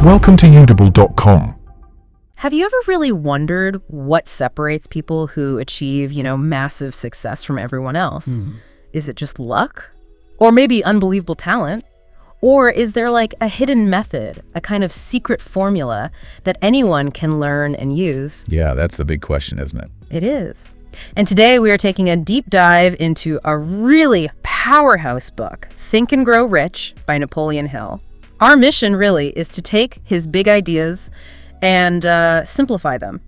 Welcome to Udable.com. Have you ever really wondered what separates people who achieve, massive success from everyone else? Is it just luck? Or maybe unbelievable talent? Or is there like a hidden method, a kind of secret formula that anyone can learn and use? Yeah, that's the big question, isn't it? It is. And today we are taking a deep dive into a really powerhouse book, Think and Grow Rich by Napoleon Hill. Our mission really is to take his big ideas and simplify them,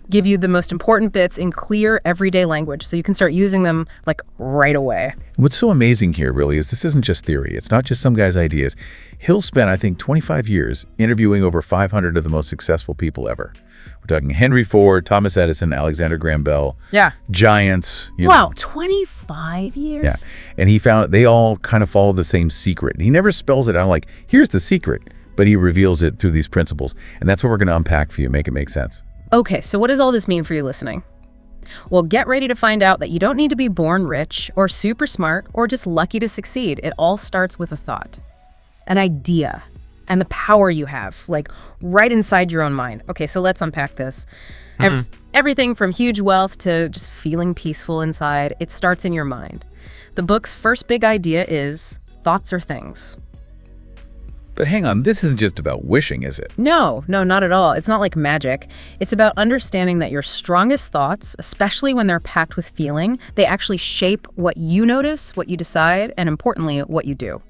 give you the most important bits in clear everyday language so you can start using them like right away. What's so amazing here really is this isn't just theory. It's not just some guy's ideas. Hill spent, I think, 25 years interviewing over 500 of the most successful people ever. We're talking Henry Ford, Thomas Edison, Alexander Graham Bell. Yeah. Giants. Wow, 25 years? Yeah. And he found they all kind of follow the same secret. He never spells it out like, here's the secret, but he reveals it through these principles. And that's what we're going to unpack for you, make it make sense. Okay, so what does all this mean for you listening? Well, get ready to find out that you don't need to be born rich or super smart or just lucky to succeed. It all starts with a thought, an idea, and the power you have, like right inside your own mind. Okay, so let's unpack this. Everything from huge wealth to just feeling peaceful inside, it starts in your mind. The book's first big idea is thoughts are things. But hang on, this isn't just about wishing, is it? No, not at all. It's not like magic. It's about understanding that your strongest thoughts, especially when they're packed with feeling, they actually shape what you notice, what you decide, and importantly, what you do.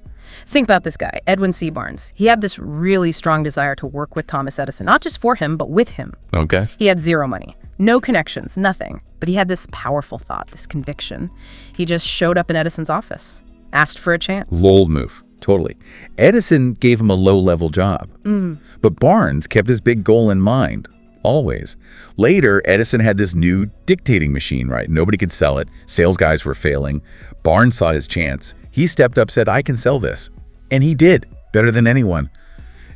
Think about this guy, Edwin C. Barnes. He had this really strong desire to work with Thomas Edison, not just for him, but with him. Okay. He had zero money, no connections, nothing. But he had this powerful thought, this conviction. He just showed up in Edison's office, asked for a chance. Bold move. Totally. Edison gave him a low-level job. But Barnes kept his big goal in mind, always. Later, Edison had this new dictating machine, right? Nobody could sell it. Sales guys were failing. Barnes saw his chance. He stepped up, said, I can sell this. And he did, better than anyone.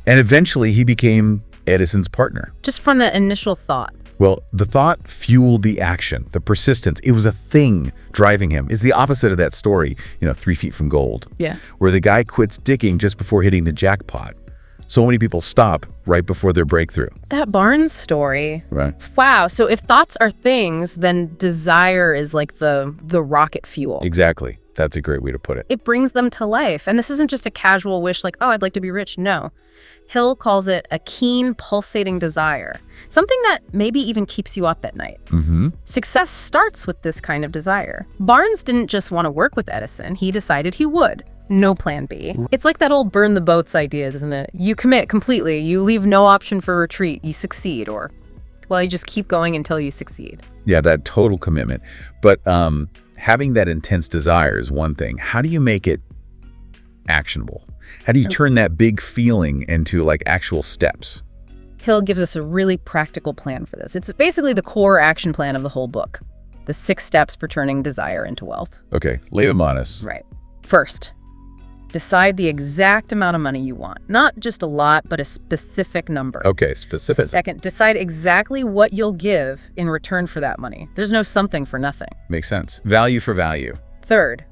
And eventually, he became Edison's partner. Just from that initial thought. Well, the thought fueled the action, the persistence. It was a thing driving him. It's the opposite of that story, 3 feet from gold. Yeah. Where the guy quits digging just before hitting the jackpot. So many people stop right before their breakthrough. That Barnes story. Right. Wow. So if thoughts are things, then desire is like the rocket fuel. Exactly. That's a great way to put it. It brings them to life. And this isn't just a casual wish like, oh, I'd like to be rich. No. Hill calls it a keen, pulsating desire, something that maybe even keeps you up at night. Success starts with this kind of desire. Barnes didn't just want to work with Edison. He decided he would. No plan B. It's like that old burn the boats idea, isn't it? You commit completely. You leave no option for retreat. You succeed, or, well, you just keep going until you succeed. Yeah, that total commitment. But having that intense desire is one thing. How do you make it actionable? How do you turn that big feeling into like actual steps? Hill gives us a really practical plan for this. It's basically the core action plan of the whole book. The 6 steps for turning desire into wealth. Okay, lay them on us. Right. First, decide the exact amount of money you want. Not just a lot, but a specific number. Okay, specific. Second, decide exactly what you'll give in return for that money. There's no something for nothing. Makes sense. Value for value. Third,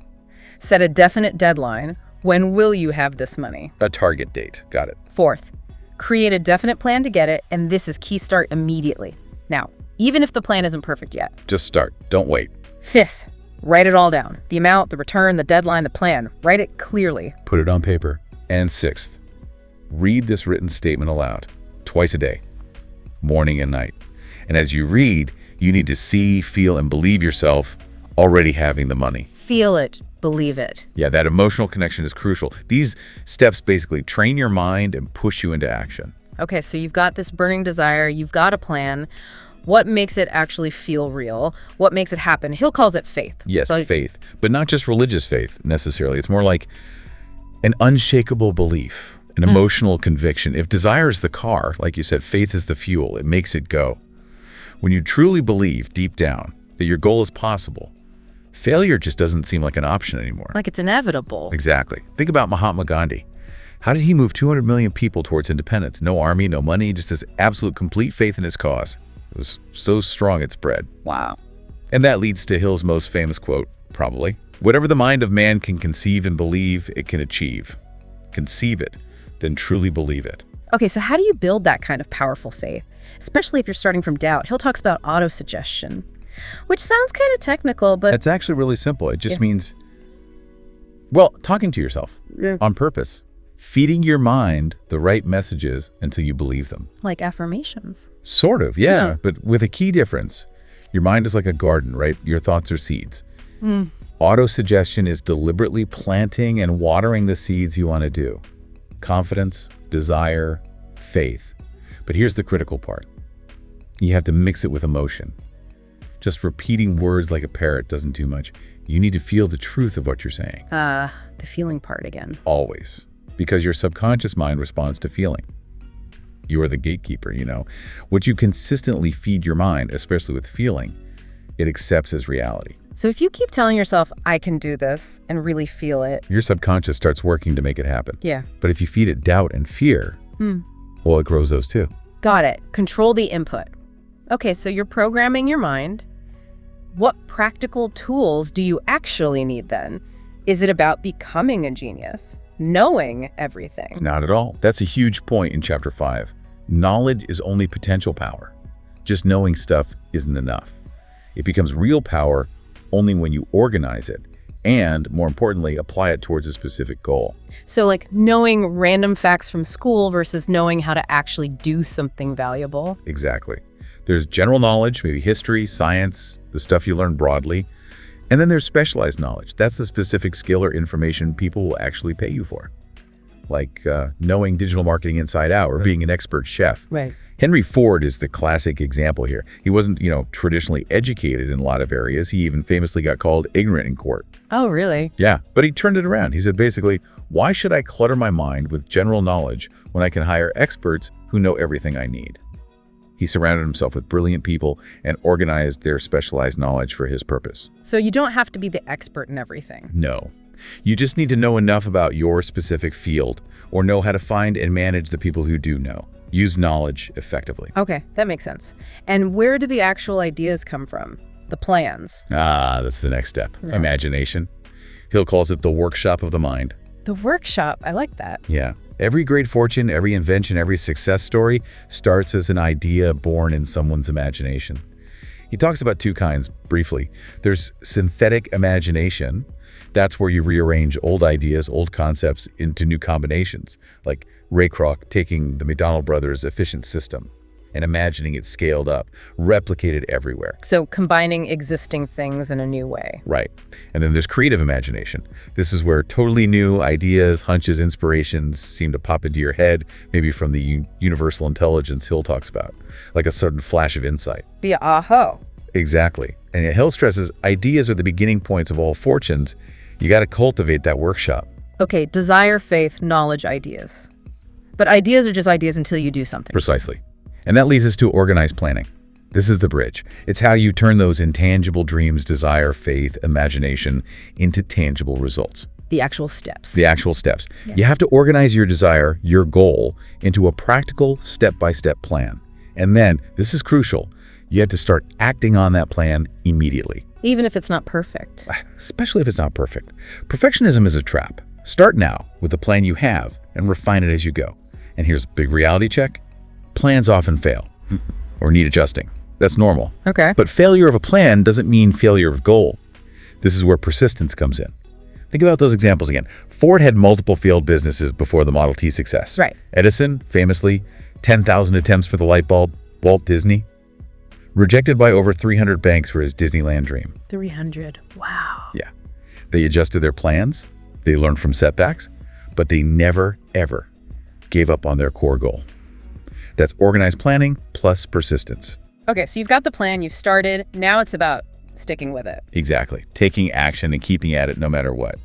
set a definite deadline. When will you have this money? A target date. Got it. Fourth, create a definite plan to get it, and this is key, start immediately. Now, even if the plan isn't perfect yet. Just start. Don't wait. Fifth, write it all down. The amount, the return, the deadline, the plan. Write it clearly. Put it on paper. And sixth, read this written statement aloud twice a day, morning and night. And as you read, you need to see, feel, and believe yourself already having the money. Feel it. Believe it. Yeah, that emotional connection is crucial. These steps basically train your mind and push you into action. Okay, so you've got this burning desire, you've got a plan. What makes it actually feel real? What makes it happen? Hill calls it faith. Yes, faith, but not just religious faith necessarily. It's more like an unshakable belief, an emotional conviction. If desire is the car, like you said, faith is the fuel. It makes it go. When you truly believe deep down that your goal is possible, failure just doesn't seem like an option anymore. Like it's inevitable. Exactly. Think about Mahatma Gandhi. How did he move 200 million people towards independence? No army, no money, just this absolute complete faith in his cause. It was so strong it spread. Wow. And that leads to Hill's most famous quote, probably. Whatever the mind of man can conceive and believe, it can achieve. Conceive it, then truly believe it. Okay, so how do you build that kind of powerful faith, especially if you're starting from doubt? Hill talks about autosuggestion, which sounds kind of technical, but... It's actually really simple. It just Yes. means, well, talking to yourself on purpose, feeding your mind the right messages until you believe them. like affirmations. Sort of, yeah, but with a key difference. Your mind is like a garden, right? Your thoughts are seeds. Autosuggestion is deliberately planting and watering the seeds you want to do. Confidence, desire, faith. But here's the critical part. You have to mix it with emotion. Just repeating words like a parrot doesn't do much. You need to feel the truth of what you're saying. The feeling part again. Always. Because your subconscious mind responds to feeling. You are the gatekeeper, you know. What you consistently feed your mind, especially with feeling, it accepts as reality. So if you keep telling yourself, I can do this, and really feel it. Your subconscious starts working to make it happen. Yeah. But if you feed it doubt and fear, well, it grows those too. Got it. Control the input. Okay, so you're programming your mind. What practical tools do you actually need then? Is it about becoming a genius? Knowing everything? Not at all. That's a huge point in Chapter 5. Knowledge is only potential power. Just knowing stuff isn't enough. It becomes real power only when you organize it and, more importantly, apply it towards a specific goal. So like knowing random facts from school versus knowing how to actually do something valuable. Exactly. There's general knowledge, maybe history, science, the stuff you learn broadly. And then there's specialized knowledge. That's the specific skill or information people will actually pay you for. Like knowing digital marketing inside out or being an expert chef. Right. Henry Ford is the classic example here. He wasn't, traditionally educated in a lot of areas. He even famously got called ignorant in court. Oh, really? Yeah, but he turned it around. He said basically, why should I clutter my mind with general knowledge when I can hire experts who know everything I need? He surrounded himself with brilliant people and organized their specialized knowledge for his purpose. So you don't have to be the expert in everything. No. You just need to know enough about your specific field or know how to find and manage the people who do know. Use knowledge effectively. Okay, that makes sense. And where do the actual ideas come from? The plans? That's the next step. Imagination. Hill calls it the workshop of the mind. The workshop, I like that. Yeah. Every great fortune, every invention, every success story starts as an idea born in someone's imagination. He talks about two kinds briefly. There's synthetic imagination. That's where you rearrange old ideas, old concepts into new combinations, like Ray Kroc taking the McDonald brothers' efficient system and imagining it scaled up, replicated everywhere. So combining existing things in a new way. Right. And then there's creative imagination. This is where totally new ideas, hunches, inspirations seem to pop into your head, maybe from the universal intelligence Hill talks about, like a sudden flash of insight. The aha. Exactly. And Hill stresses ideas are the beginning points of all fortunes. You got to cultivate that workshop. Okay, desire, faith, knowledge, ideas. But ideas are just ideas until you do something. Precisely. And that leads us to organized planning. This is the bridge. It's how you turn those intangible dreams, desire, faith, imagination into tangible results. The actual steps. The actual steps. Yeah. You have to organize your desire, your goal, into a practical step-by-step plan. And then, this is crucial, you have to start acting on that plan immediately. Even if it's not perfect. Especially if it's not perfect. Perfectionism is a trap. Start now with the plan you have and refine it as you go. And here's a big reality check. Plans often fail or need adjusting. That's normal. Okay. But failure of a plan doesn't mean failure of goal. This is where persistence comes in. Think about those examples again. Ford had multiple failed businesses before the Model T success. Right. Edison, famously, 10,000 attempts for the light bulb. Walt Disney, rejected by over 300 banks for his Disneyland dream. 300. Wow. Yeah. They adjusted their plans. They learned from setbacks, but they never, ever gave up on their core goal. That's organized planning plus persistence. Okay, so you've got the plan, you've started. Now it's about sticking with it. Exactly. Taking action and keeping at it no matter what.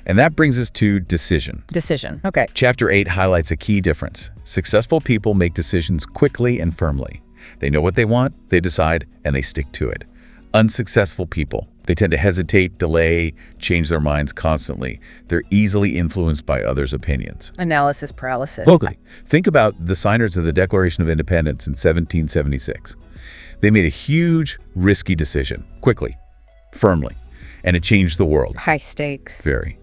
And that brings us to decision. Decision. Okay. Chapter 8 highlights a key difference. Successful people make decisions quickly and firmly. They know what they want, they decide, and they stick to it. Unsuccessful people, they tend to hesitate, delay, change their minds constantly. They're easily influenced by others' opinions. Analysis paralysis. Locally, think about the signers of the Declaration of Independence in 1776. They made a huge, risky decision, quickly, firmly, and it changed the world. High stakes. Very.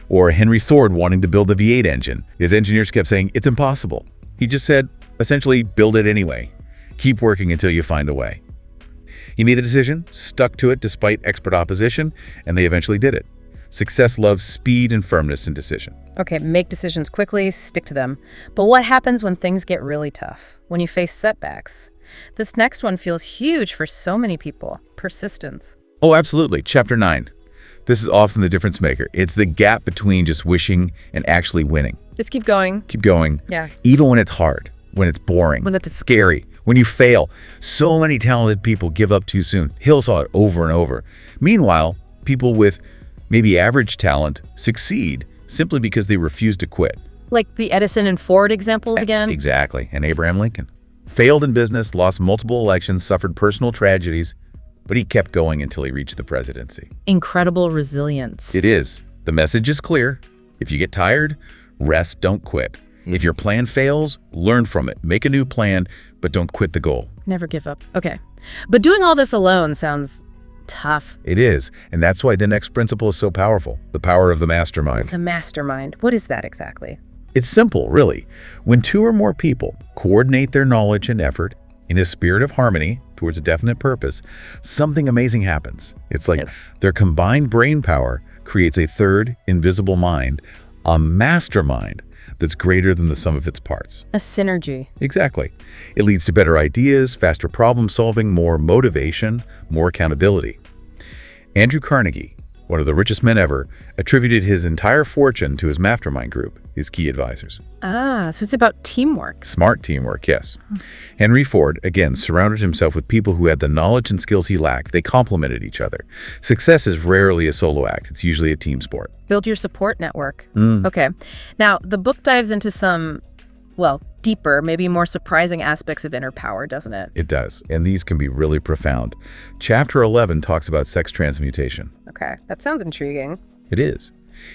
Or Henry Ford wanting to build the V8 engine. His engineers kept saying, it's impossible. He just said, essentially, build it anyway. Keep working until you find a way. He made the decision, stuck to it despite expert opposition, and they eventually did it. Success loves speed and firmness in decision. Okay, make decisions quickly, stick to them. But what happens when things get really tough? When you face setbacks? This next one feels huge for so many people. Persistence. Oh, absolutely. Chapter 9. This is often the difference maker. It's the gap between just wishing and actually winning. Just keep going. Keep going. Yeah. Even when it's hard, when it's boring, when it's scary, when you fail. So many talented people give up too soon. Hill saw it over and over. Meanwhile, people with maybe average talent succeed simply because they refuse to quit. Like the Edison and Ford examples again? Exactly. And Abraham Lincoln. Failed in business, lost multiple elections, suffered personal tragedies, but he kept going until he reached the presidency. Incredible resilience. It is. The message is clear. If you get tired, rest, don't quit. If your plan fails, learn from it. Make a new plan, but don't quit the goal. Never give up. Okay. But doing all this alone sounds tough. It is. And that's why the next principle is so powerful. The power of the mastermind. The mastermind. What is that exactly? It's simple, really. When two or more people coordinate their knowledge and effort in a spirit of harmony towards a definite purpose, something amazing happens. It's like their combined brain power creates a third invisible mind, a mastermind that's greater than the sum of its parts. A synergy. Exactly. It leads to better ideas, faster problem solving, more motivation, more accountability. Andrew Carnegie, one of the richest men ever, attributed his entire fortune to his mastermind group, his key advisors. Ah, so it's about teamwork. Smart teamwork, yes. Henry Ford, again, surrounded himself with people who had the knowledge and skills he lacked. They complemented each other. Success is rarely a solo act. It's usually a team sport. Build your support network. Okay. Now, the book dives into some, well, deeper, maybe more surprising aspects of inner power, doesn't it? It does. And these can be really profound. Chapter 11 talks about sex transmutation. Okay. That sounds intriguing. It is.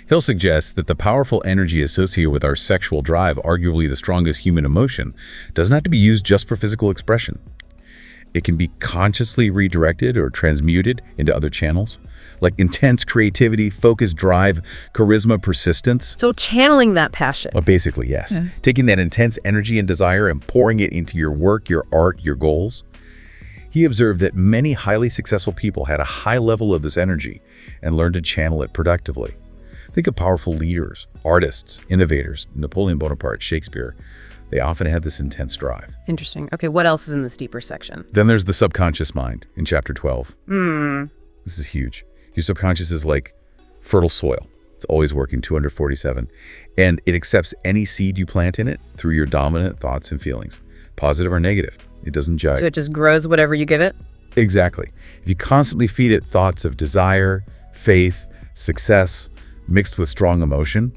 Hill suggests that the powerful energy associated with our sexual drive, arguably the strongest human emotion, doesn't have to be used just for physical expression. It can be consciously redirected or transmuted into other channels, like intense creativity, focus, drive, charisma, persistence. So channeling that passion. Well, basically, yes. Taking that intense energy and desire and pouring it into your work, your art, your goals. He observed that many highly successful people had a high level of this energy and learned to channel it productively. Think of powerful leaders, artists, innovators, Napoleon Bonaparte, Shakespeare. They often had this intense drive. Interesting. Okay, what else is in this deeper section? Then there's the subconscious mind in chapter 12. This is huge. Your subconscious is like fertile soil. It's always working 247. And it accepts any seed you plant in it through your dominant thoughts and feelings, positive or negative. It doesn't judge. So it just grows whatever you give it? Exactly. If you constantly feed it thoughts of desire, faith, success, mixed with strong emotion,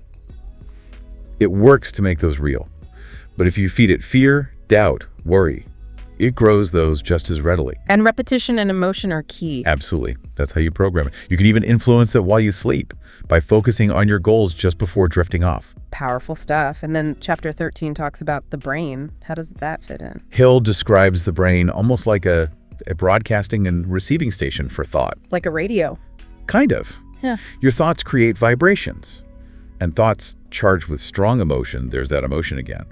it works to make those real. But if you feed it fear, doubt, worry, it grows those just as readily. And repetition and emotion are key. Absolutely. That's how you program it. You can even influence it while you sleep by focusing on your goals just before drifting off. Powerful stuff. And then chapter 13 talks about the brain. How does that fit in? Hill describes the brain almost like a broadcasting and receiving station for thought. Like a radio. Kind of. Yeah. Your thoughts create vibrations. And thoughts charged with strong emotion, there's that emotion again,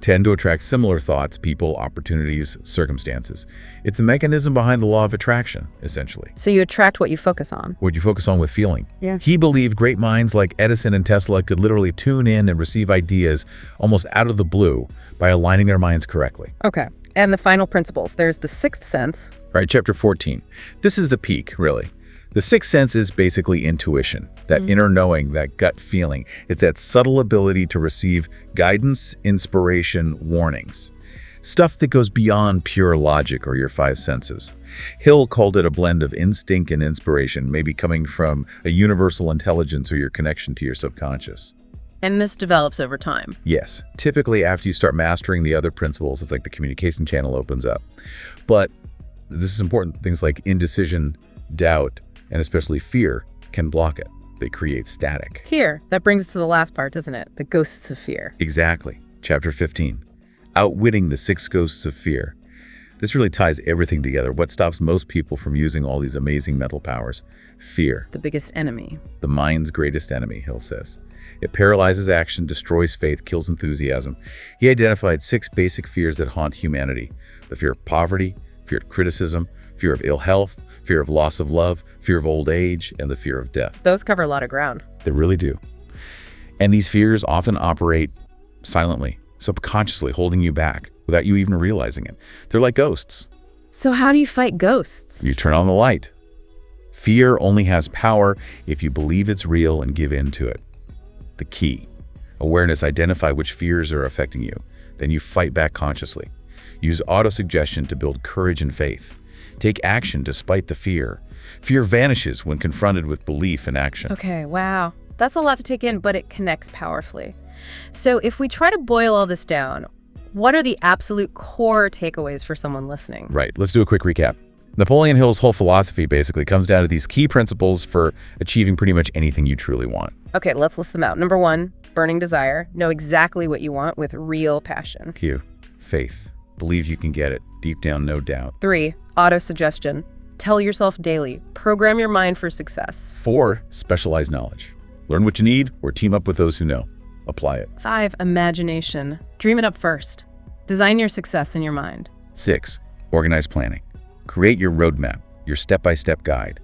tend to attract similar thoughts, people, opportunities, circumstances. It's the mechanism behind the law of attraction, essentially. So you attract what you focus on. What you focus on with feeling. Yeah. He believed great minds like Edison and Tesla could literally tune in and receive ideas almost out of the blue by aligning their minds correctly. Okay. And the final principles. There's the sixth sense. Right, chapter 14. This is the peak, really. The sixth sense is basically intuition, that inner knowing, that gut feeling. It's that subtle ability to receive guidance, inspiration, warnings. Stuff that goes beyond pure logic or your five senses. Hill called it a blend of instinct and inspiration, maybe coming from a universal intelligence or your connection to your subconscious. And this develops over time. Yes. Typically, after you start mastering the other principles, it's like the communication channel opens up. But this is important. Things like indecision, doubt, and especially fear can block it. They create static. Fear. That brings us to the last part, doesn't it? The ghosts of fear. Exactly. Chapter 15. Outwitting the 6 ghosts of fear. This really ties everything together. What stops most people from using all these amazing mental powers? Fear. The biggest enemy. The mind's greatest enemy, Hill says. It paralyzes action, destroys faith, kills enthusiasm. He identified 6 basic fears that haunt humanity: the fear of poverty, fear of criticism, fear of ill health, fear of loss of love, fear of old age, and the fear of death. Those cover a lot of ground. They really do. And these fears often operate silently, subconsciously, holding you back without you even realizing it. They're like ghosts. So how do you fight ghosts? You turn on the light. Fear only has power if you believe it's real and give in to it. The key: awareness. Identify which fears are affecting you. Then you fight back consciously. Use autosuggestion to build courage and faith. Take action despite the fear. Fear vanishes when confronted with belief and action. Okay, wow. That's a lot to take in, but it connects powerfully. So if we try to boil all this down, what are the absolute core takeaways for someone listening? Right. Let's do a quick recap. Napoleon Hill's whole philosophy basically comes down to these key principles for achieving pretty much anything you truly want. Okay, let's list them out. Number 1, burning desire. Know exactly what you want with real passion. Q. Faith. Believe you can get it. Deep down, no doubt. 3, autosuggestion. Tell yourself daily. Program your mind for success. 4. Specialized knowledge. Learn what you need or team up with those who know. Apply it. 5, imagination. Dream it up first. Design your success in your mind. 6. Organized planning. Create your roadmap, your step-by-step guide,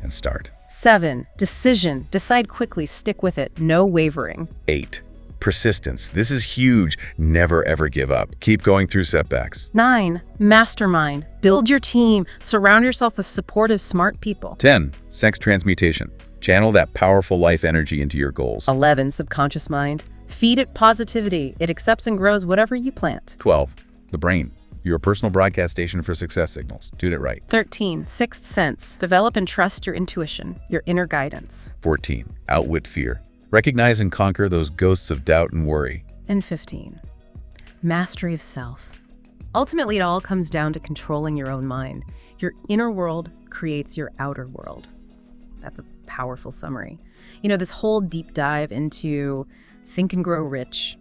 and start. 7, decision. Decide quickly, stick with it, no wavering. 8. Persistence. This is huge. Never ever give up. Keep going through setbacks. 9, mastermind. Build your team. Surround yourself with supportive, smart people. 10. Sex transmutation. Channel that powerful life energy into your goals. 11, subconscious mind. Feed it positivity. It accepts and grows whatever you plant. 12. The brain. Your personal broadcast station for success signals. Do it right. 13, sixth sense. Develop and trust your intuition, your inner guidance. 14. Outwit fear. Recognize and conquer those ghosts of doubt and worry. And 15, mastery of self. Ultimately, it all comes down to controlling your own mind. Your inner world creates your outer world. That's a powerful summary. You know, this whole deep dive into Think and Grow Rich,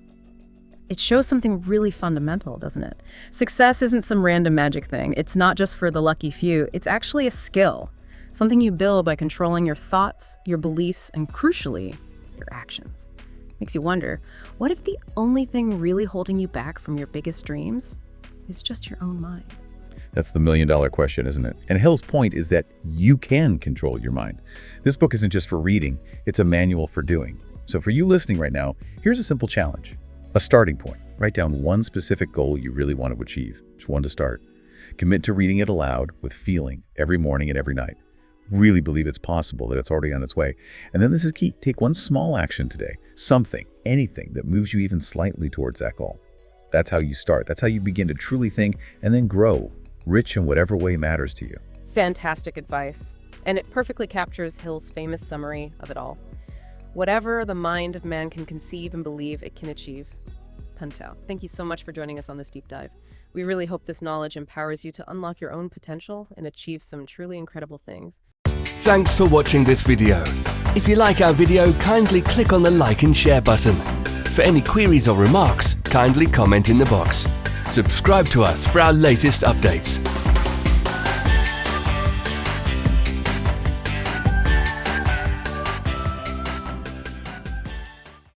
it shows something really fundamental, doesn't it? Success isn't some random magic thing. It's not just for the lucky few. It's actually a skill, something you build by controlling your thoughts, your beliefs, and crucially, your actions. Makes you wonder, what if the only thing really holding you back from your biggest dreams is just your own mind? That's the million-dollar question, isn't it? And Hill's point is that you can control your mind. This book isn't just for reading, it's a manual for doing. So for you listening right now, here's a simple challenge. A starting point. Write down one specific goal you really want to achieve. Just one to start. Commit to reading it aloud with feeling every morning and every night. Really believe it's possible, that it's already on its way. And then this is key. Take one small action today. Something, anything that moves you even slightly towards that goal. That's how you start. That's how you begin to truly think and then grow, rich in whatever way matters to you. Fantastic advice. And it perfectly captures Hill's famous summary of it all. Whatever the mind of man can conceive and believe, it can achieve. Pantao, thank you so much for joining us on this deep dive. We really hope this knowledge empowers you to unlock your own potential and achieve some truly incredible things. Thanks for watching this video. If you like our video, kindly click on the like and share button. For any queries or remarks, kindly comment in the box. Subscribe to us for our latest updates.